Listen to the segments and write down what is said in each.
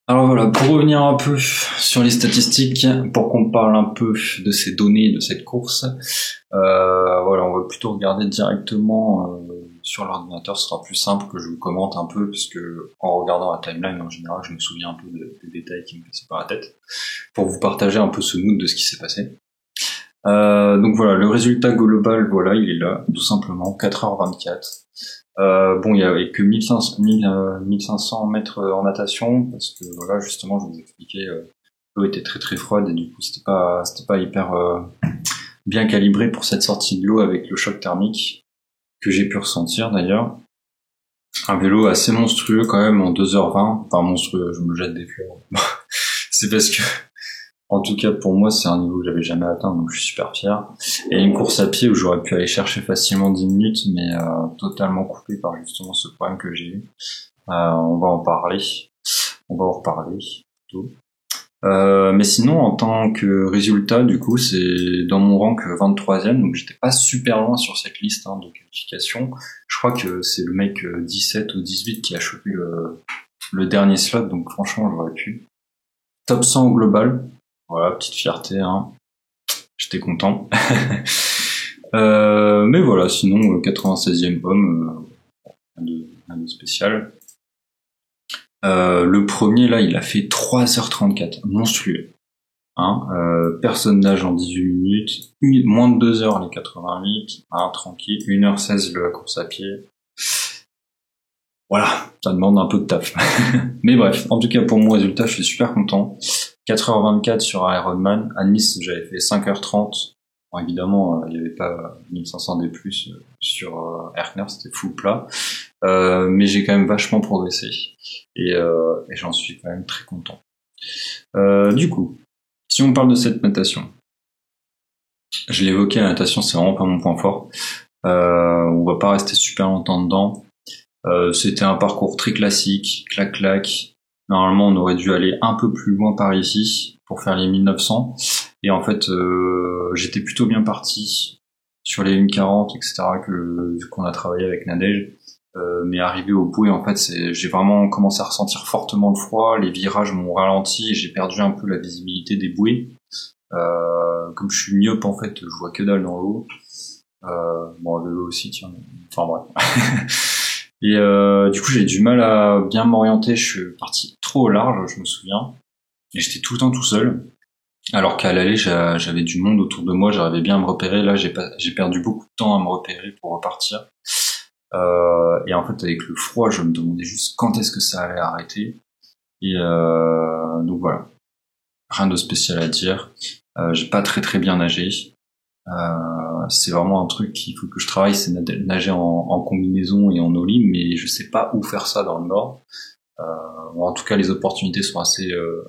Alors voilà, pour revenir un peu sur les statistiques, pour qu'on parle un peu de ces données de cette course, voilà, on va plutôt regarder directement sur l'ordinateur. Ce sera plus simple que je vous commente un peu, parce que en regardant la timeline en général, je me souviens un peu des détails qui me passaient par la tête, pour vous partager un peu ce mood de ce qui s'est passé. Donc voilà, le résultat global, voilà, il est là, tout simplement, 4h24. Bon, il y avait que 1500 mètres en natation, parce que voilà, justement, je vous expliquais, l'eau était très très froide et du coup, c'était pas hyper bien calibré pour cette sortie de l'eau avec le choc thermique que j'ai pu ressentir d'ailleurs. Un vélo assez monstrueux quand même en 2h20, enfin monstrueux, je me jette des fleurs. C'est parce que en tout cas, pour moi, c'est un niveau que j'avais jamais atteint, donc je suis super fier. Et une course à pied où j'aurais pu aller chercher facilement 10 minutes, mais totalement coupé par justement ce problème que j'ai eu. On va en parler. On va en reparler plutôt. Mais sinon, en tant que résultat, du coup, c'est dans mon rank 23e, donc j'étais pas super loin sur cette liste de qualification. Je crois que c'est le mec 17 ou 18 qui a chopé le dernier slot, donc franchement, j'aurais pu. Top 100 au global. Voilà, petite fierté, j'étais content. Mais voilà, sinon 96e homme, rien de spécial. Le premier là, il a fait 3h34, monstrueux. Personne nage en 18 minutes, moins de 2 heures les 88, tranquille, 1h16 la course à pied. Voilà, ça demande un peu de taf. Mais bref, en tout cas pour mon résultat, je suis super content. 4h24 sur Ironman. À Nice, j'avais fait 5h30. Bon, évidemment, il n'y avait pas 1500 D+, sur Erkner, c'était full plat. Mais j'ai quand même vachement progressé. Et j'en suis quand même très content. Du coup, si on parle de cette natation, je l'ai évoqué, la natation, c'est vraiment pas mon point fort. On va pas rester super longtemps dedans. C'était un parcours très classique, clac-clac. Normalement, on aurait dû aller un peu plus loin par ici pour faire les 1900. Et en fait, j'étais plutôt bien parti sur les 1,40, etc. qu'on a travaillé avec Nadège. Mais arrivé au bout, et en fait, j'ai vraiment commencé à ressentir fortement le froid. Les virages m'ont ralenti et j'ai perdu un peu la visibilité des bouées. Comme je suis myope, en fait, je vois que dalle dans l'eau. Bon, le l'eau aussi, tiens. Enfin bref. Et du coup, j'ai du mal à bien m'orienter. Je suis parti trop au large, je me souviens. Et j'étais tout le temps tout seul. Alors qu'à l'aller, j'avais du monde autour de moi, j'arrivais bien à me repérer. Là, j'ai perdu beaucoup de temps à me repérer pour repartir. Et en fait, avec le froid, je me demandais juste quand est-ce que ça allait arrêter. Et donc voilà, rien de spécial à dire. J'ai pas très très bien nagé. C'est vraiment un truc qu'il faut que je travaille, c'est nager en combinaison et en eau-libre, mais je sais pas où faire ça dans le Nord. En tout cas, les opportunités sont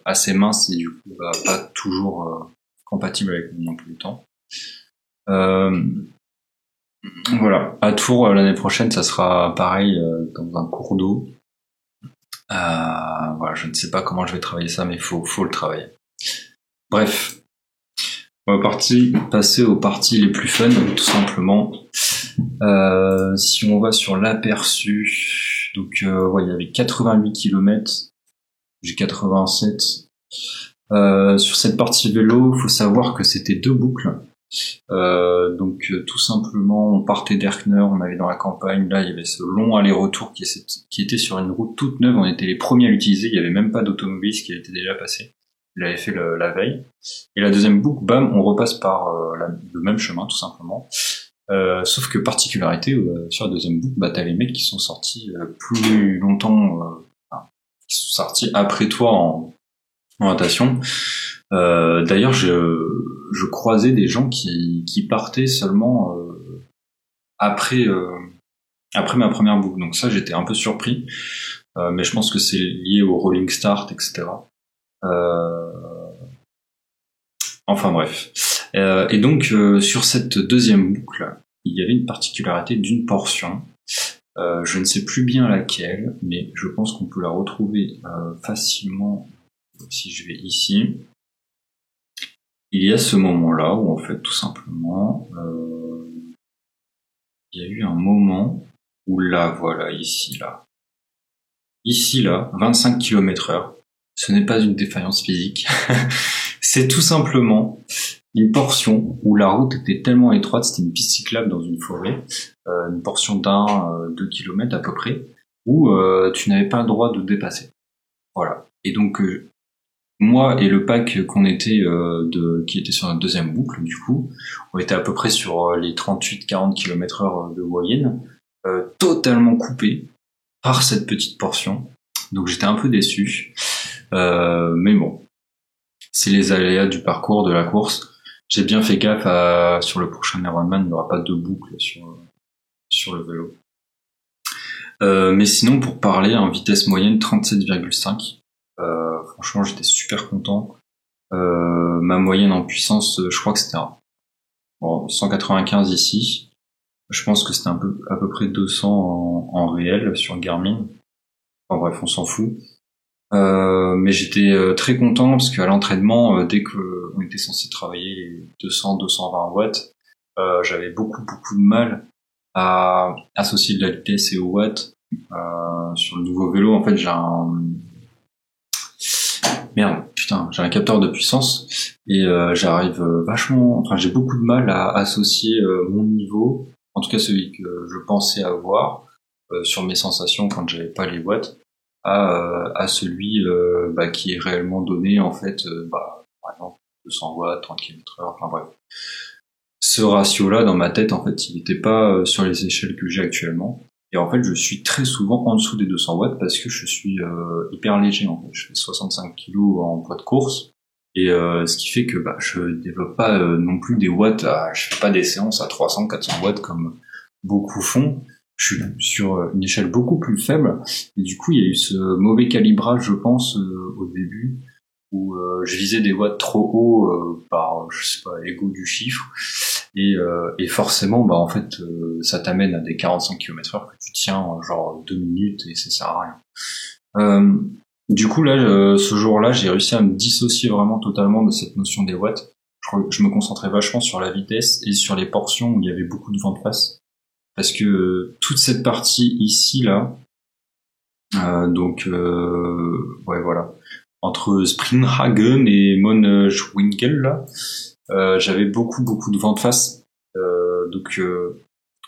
assez minces et du coup, pas toujours compatibles avec mon emploi du temps. Voilà. À Tours, l'année prochaine, ça sera pareil dans un cours d'eau. Voilà, je ne sais pas comment je vais travailler ça, mais faut le travailler. Bref, on va passer aux parties les plus fun, tout simplement. Si on va sur l'aperçu, donc ouais, il y avait 88 km, j'ai 87. Sur cette partie vélo, faut savoir que c'était 2 boucles. Donc tout simplement, on partait d'Erkner, on allait dans la campagne, là il y avait ce long aller-retour qui était sur une route toute neuve, on était les premiers à l'utiliser, il y avait même pas d'automobiliste qui était déjà passé. Il avait fait la veille. Et la deuxième boucle, bam, on repasse par le même chemin tout simplement. Sauf que particularité, sur la deuxième boucle, t'as les mecs qui sont sortis plus longtemps, qui sont sortis après toi en natation. D'ailleurs, je croisais des gens qui partaient seulement après ma première boucle. Donc ça, j'étais un peu surpris, mais je pense que c'est lié au rolling start, etc. Enfin bref. Et donc sur cette deuxième boucle, il y avait une particularité d'une portion. Je ne sais plus bien laquelle, mais je pense qu'on peut la retrouver facilement si je vais ici. Il y a ce moment-là où en fait tout simplement il y a eu un moment où là, voilà, ici là, 25 km/h, Ce n'est pas une défaillance physique. C'est tout simplement une portion où la route était tellement étroite, c'était une piste cyclable dans une forêt, une portion d'2 kilomètres à peu près, où tu n'avais pas le droit de dépasser. Voilà. Et donc moi et le pack qu'on était qui était sur notre deuxième boucle, du coup, on était à peu près sur les 38-40 km/h de moyenne, totalement coupé par cette petite portion. Donc j'étais un peu déçu. Mais bon, c'est les aléas du parcours, de la course. J'ai bien fait gaffe sur le prochain Ironman, il n'y aura pas de boucle sur le vélo. Mais sinon, pour parler en vitesse moyenne, 37,5. Franchement, j'étais super content. Ma moyenne en puissance, je crois que c'était 195 ici. Je pense que c'était à peu près 200 en réel sur Garmin. Enfin bref, on s'en fout. Mais j'étais très content parce qu'à l'entraînement, dès que on était censé travailler les 200-220 watts, j'avais beaucoup de mal à associer de la vitesse et aux watts. Sur le nouveau vélo, en fait, j'ai un capteur de puissance et j'arrive j'ai beaucoup de mal à associer mon niveau, en tout cas celui que je pensais avoir sur mes sensations quand j'avais pas les watts, à celui qui est réellement donné en fait, par exemple 200 watts, 30 km/h, enfin bref. Ce ratio-là dans ma tête, en fait, il n'était pas sur les échelles que j'ai actuellement. Et en fait, je suis très souvent en dessous des 200 watts parce que je suis hyper léger. En fait, je fais 65 kilos en poids de course, et ce qui fait que je développe pas non plus des watts. Je fais pas des séances à 300-400 watts comme beaucoup font. Je suis sur une échelle beaucoup plus faible, et du coup, il y a eu ce mauvais calibrage, je pense, au début, où je visais des watts trop hauts par, je sais pas, ego du chiffre, et forcément, en fait, ça t'amène à des 45 km/h que tu tiens genre 2 minutes et ça sert à rien. Du coup, là, ce jour-là, j'ai réussi à me dissocier vraiment totalement de cette notion des watts. Je me concentrais vachement sur la vitesse et sur les portions où il y avait beaucoup de vent de face. Parce que toute cette partie ici, là, ouais, voilà, entre Springhagen et Monschwinkel, là, j'avais beaucoup de vent de face, donc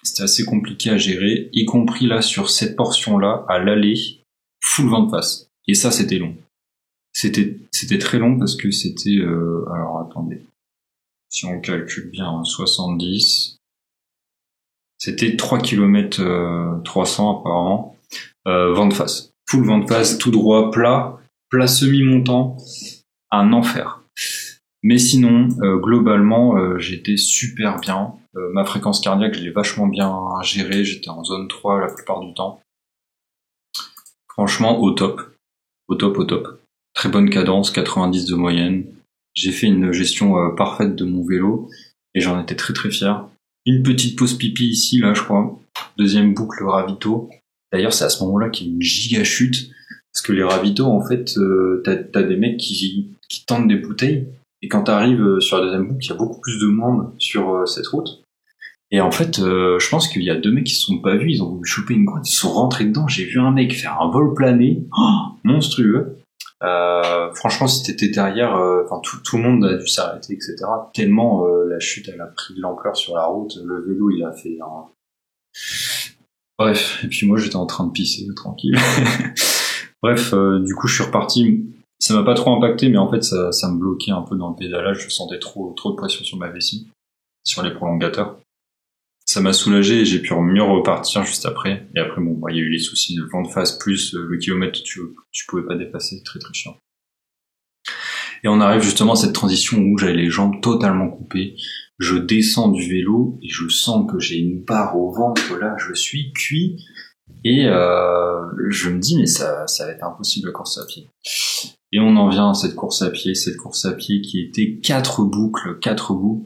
c'était assez compliqué à gérer, y compris là sur cette portion-là, à l'aller, full vent de face. Et ça, c'était long. C'était très long parce que c'était, alors attendez, si on calcule bien, 70, c'était 3 km 300 apparemment, vent de face, full vent de face, tout droit, plat semi-montant, un enfer. Mais sinon, globalement, j'étais super bien. Ma fréquence cardiaque, je l'ai vachement bien gérée. J'étais en zone 3 la plupart du temps. Franchement, au top. Très bonne cadence, 90 de moyenne. J'ai fait une gestion parfaite de mon vélo et j'en étais très très fier. Une petite pause pipi ici, là, je crois. Deuxième boucle ravito. D'ailleurs, c'est à ce moment-là qu'il y a une giga chute. Parce que les ravitaux, en fait, t'as des mecs qui tentent des bouteilles. Et quand t'arrives sur la deuxième boucle, il y a beaucoup plus de monde sur cette route. Et en fait, je pense qu'il y a 2 mecs qui se sont pas vus, ils ont voulu choper une croix, ils se sont rentrés dedans. J'ai vu un mec faire un vol plané, monstrueux. Franchement, si t'étais derrière, tout le monde a dû s'arrêter, etc. Tellement la chute, elle a pris de l'ampleur sur la route. Le vélo, il a fait Bref, et puis moi, j'étais en train de pisser, tranquille. Bref, du coup, je suis reparti. Ça m'a pas trop impacté, mais en fait, ça me bloquait un peu dans le pédalage. Je sentais trop de pression sur ma vessie, sur les prolongateurs. Ça m'a soulagé et j'ai pu mieux repartir juste après. Et après, il y a eu les soucis de vent de face plus le kilomètre que tu pouvais pas dépasser, très très chiant. Et on arrive justement à cette transition où j'avais les jambes totalement coupées. Je descends du vélo et je sens que j'ai une barre au ventre. Là, je suis cuit. Et je me dis, mais ça va être impossible la course à pied. Et on en vient à cette course à pied qui était 4 boucles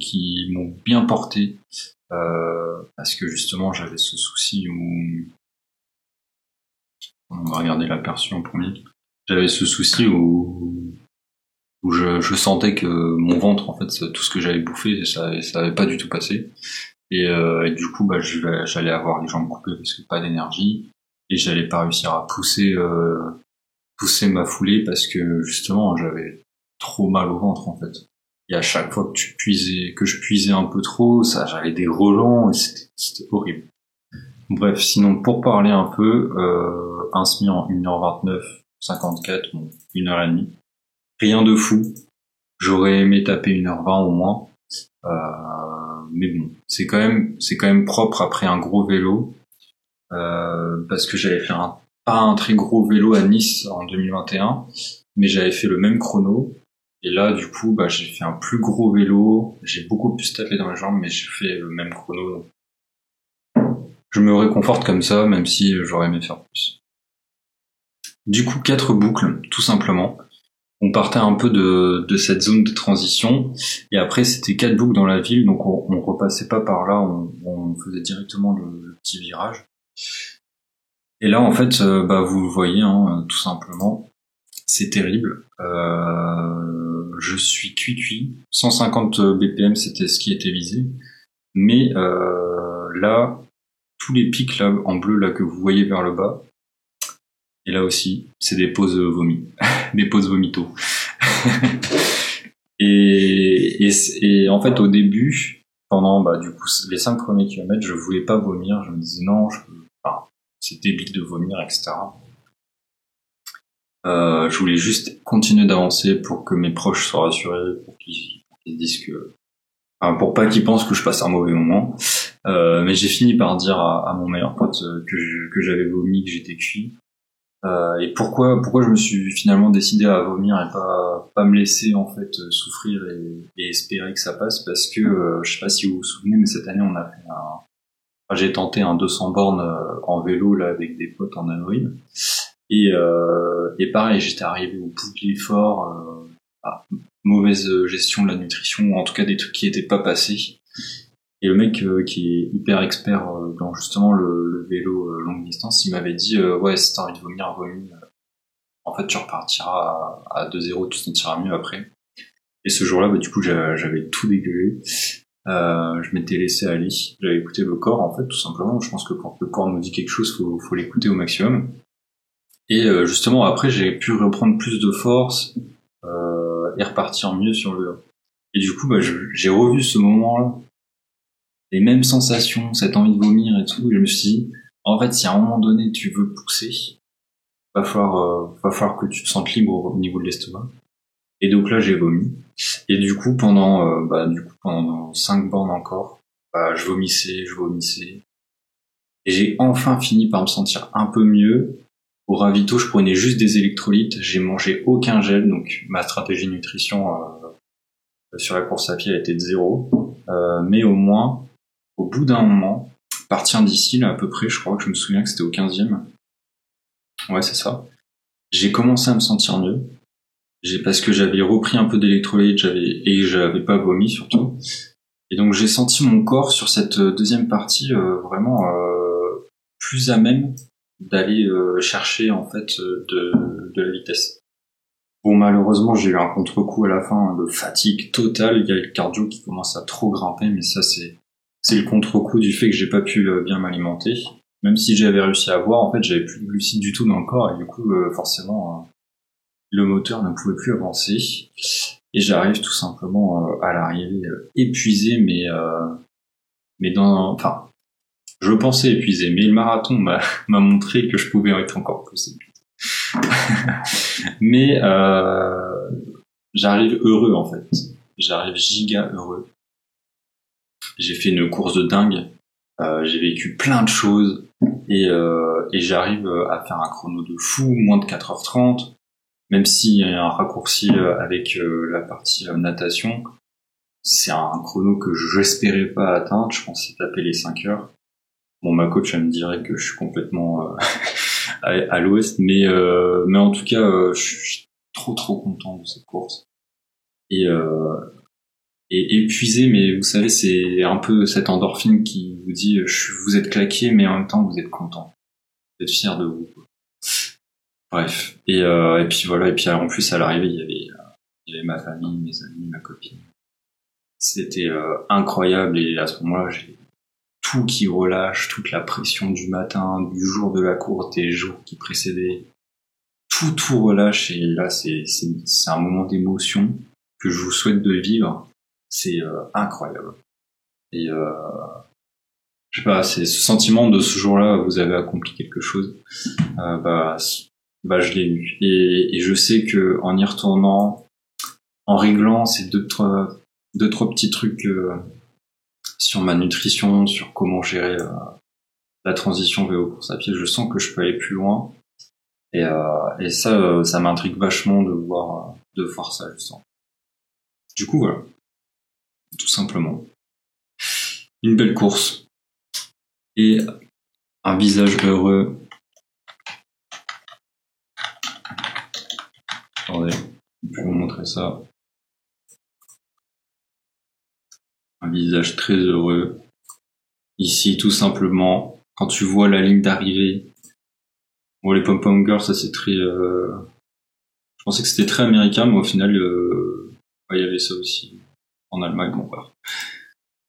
qui m'ont bien porté. Parce que justement, j'avais ce souci où... On va regarder l'aperçu en premier. J'avais ce souci où je sentais que mon ventre, en fait, tout ce que j'avais bouffé, ça avait pas du tout passé. Et du coup, j'allais avoir les jambes coupées parce que pas d'énergie. Et j'allais pas réussir à pousser poussais ma foulée parce que justement j'avais trop mal au ventre en fait. Et à chaque fois que je puisais un peu trop, ça, j'avais des relents et c'était horrible. Bref, sinon pour parler un peu, un SMI en 1h29, 54, bon, 1h30. Rien de fou. J'aurais aimé taper 1h20 au moins. Mais bon, c'est quand même propre après un gros vélo. Parce que j'avais fait pas un très gros vélo à Nice en 2021, mais j'avais fait le même chrono. Et là, du coup, j'ai fait un plus gros vélo. J'ai beaucoup plus tapé dans les jambes, mais j'ai fait le même chrono. Je me réconforte comme ça, même si j'aurais aimé faire plus. Du coup, 4 boucles, tout simplement. On partait un peu de cette zone de transition, et après c'était 4 boucles dans la ville, donc on repassait pas par là, on faisait directement le petit virage. Et là, en fait, vous le voyez, hein, tout simplement, c'est terrible. Je suis cuit. 150 BPM, c'était ce qui était visé. Mais là, tous les pics là en bleu là que vous voyez vers le bas, et là aussi, c'est des pauses vomi, des pauses vomito. et en fait, au début, pendant du coup les 5 premiers kilomètres, je voulais pas vomir. Je me disais non, c'est débile de vomir, etc. Je voulais juste continuer d'avancer pour que mes proches soient rassurés, pour qu'ils disent que, pour pas qu'ils pensent que je passe un mauvais moment. Mais j'ai fini par dire à mon meilleur pote que j'avais vomi, que j'étais cuit. Et pourquoi je me suis finalement décidé à vomir et pas me laisser en fait souffrir et espérer que ça passe, parce que je sais pas si vous vous souvenez, mais cette année on a fait j'ai tenté un 200 bornes en vélo là avec des potes en avril. Et pareil, j'étais arrivé au bout de l'effort, mauvaise gestion de la nutrition, ou en tout cas des trucs qui étaient pas passés. Et le mec qui est hyper expert dans justement le vélo longue distance, il m'avait dit ouais, si t'as envie de vomir, vomis. En fait, tu repartiras à 2-0, tu te sentiras mieux après. Et ce jour-là, du coup, j'avais tout dégueulé. Je m'étais laissé aller. J'avais écouté le corps, en fait, tout simplement. Je pense que quand le corps nous dit quelque chose, faut l'écouter au maximum. Et justement, après, j'ai pu reprendre plus de force et repartir mieux sur le vélo. Et du coup, j'ai revu ce moment-là, les mêmes sensations, cette envie de vomir et tout. Et je me suis dit, en fait, si à un moment donné tu veux pousser, va falloir que tu te sentes libre au niveau de l'estomac. Et donc là, j'ai vomi. Et du coup, pendant 5 bornes encore, je vomissais. Et j'ai enfin fini par me sentir un peu mieux. Au ravito, je prenais juste des électrolytes. J'ai mangé aucun gel, donc ma stratégie de nutrition sur la course à pied a été de 0. Mais au moins, au bout d'un moment, partir d'ici, là, à peu près, je crois que je me souviens que c'était au 15e. Ouais, c'est ça. J'ai commencé à me sentir mieux. Parce que j'avais repris un peu d'électrolytes, et j'avais pas vomi surtout. Et donc j'ai senti mon corps sur cette deuxième partie vraiment plus à même d'aller chercher en fait de la vitesse. Bon, malheureusement, j'ai eu un contre-coup à la fin de fatigue totale. Il y a le cardio qui commence à trop grimper, mais ça c'est le contre-coup du fait que j'ai pas pu bien m'alimenter. Même si j'avais réussi à boire, en fait, j'avais plus de glucides du tout dans le corps, et du coup, forcément, le moteur ne pouvait plus avancer. Et j'arrive tout simplement à l'arrivée épuisé, mais je pensais épuisé, mais le marathon m'a montré que je pouvais être encore plus épuisé. Mais j'arrive heureux en fait. J'arrive giga heureux. J'ai fait une course de dingue. J'ai vécu plein de choses et j'arrive à faire un chrono de fou, moins de 4h30. Même s'il y a un raccourci avec la partie natation, c'est un chrono que j'espérais pas atteindre. Je pensais taper les 5 heures. Bon, ma coach, elle me dirait que je suis complètement à l'ouest, mais en tout cas, je suis trop content de cette course. Et épuisé, mais vous savez, c'est un peu cette endorphine qui vous dit vous êtes claqué, mais en même temps vous êtes content. Vous êtes fier de vous. Bref. Et puis voilà, et puis en plus à l'arrivée, il y avait ma famille, mes amis, ma copine. C'était incroyable, et à ce moment-là, j'ai tout qui relâche, toute la pression du matin, du jour de la course, des jours qui précédaient. tout relâche et là c'est un moment d'émotion que je vous souhaite de vivre. C'est incroyable. Et je sais pas, c'est ce sentiment de ce jour-là, vous avez accompli quelque chose. Bah je l'ai eu et je sais que en y retournant, en réglant ces deux trois petits trucs sur ma nutrition, sur comment gérer la transition vélo course à pied, je sens que je peux aller plus loin. Et ça m'intrigue vachement de voir ça, je sens. Du coup, voilà. Tout simplement. Une belle course. Et un visage heureux. Attendez, je vais vous montrer ça. Un visage très heureux. Ici, tout simplement, quand tu vois la ligne d'arrivée. Bon, les pom-pom girls, ça c'est très... Je pensais que c'était très américain, mais au final, il y avait ça aussi en Allemagne, bon, voilà.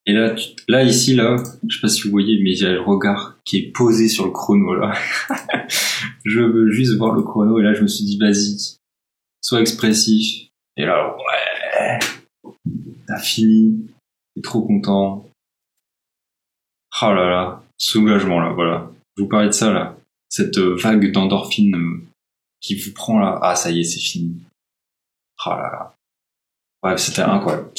Et là, ici, je sais pas si vous voyez, mais il y a le regard qui est posé sur le chrono, là. Je veux juste voir le chrono, et là, je me suis dit, vas-y, sois expressif. Et là, ouais, t'as fini, t'es trop content. Oh là là, soulagement, là, voilà. Je vous parlais de ça, là. Cette vague d'endorphine qui vous prend, là. Ah, ça y est, c'est fini. Oh là là. Bref, c'était incroyable.